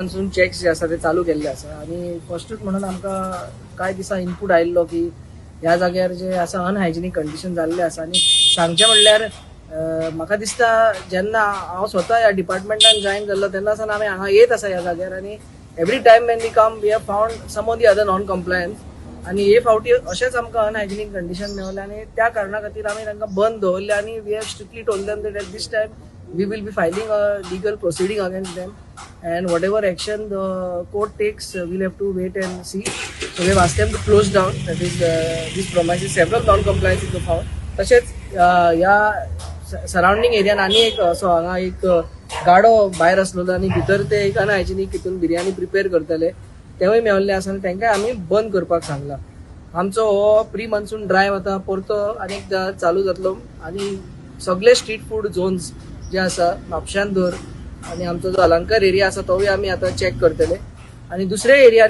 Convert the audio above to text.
Monsoon checks जे आसा ते चालू केल्ले आसा आणि फर्स्टूच म्हणून आमकां कांय दिसा इनपूट आयिल्लो की ह्या जाग्यार जे आसा अनहायजिनीक कंडिशन जाल्ले आसा आणि सांगचे म्हणल्यार म्हाका दिसता जेन्ना हांव स्वता ह्या डिपार्टमेंटान जॉयन जाल्लो तेन्ना सावन आमी हांगा येत आसा ह्या जाग्यार आणि every time when we come we have found some of the other non compliance आणि हे फावटी अशेंच आमकां अनहायजिनीक कंडिशन मेवले आणि त्या कारणा खातीर आमी तांकां बंद दवरले आणि we have strictly told them that at this time we will be filing a legal proceeding against them, and whatever action the court takes we'll have to wait and see. So we have asked them to close down, that is this premises several non-compliances were found. तसेच या surrounding एरियान आनी एक असो हांगा एक गाडो भायर आसलेलो आणि भितर ते एक अनहायजिनीक हितून बिर्याणी प्रिपेअर करतले तेवूय मेवल्ले आसा आणि तांकां आमी बंद करपाक सांगला. आमचो हो प्री मान्सून ड्रायव्ह आता परतो आनीक चालू जातलो आणि सगळे स्ट्रीट फूड झोन्स जे आसा म्हापशान धर आणि आमचो जो अलंकार एरिया आसा तोय आमी आतां चॅक करतले आणि दुसऱ्या एरियांनी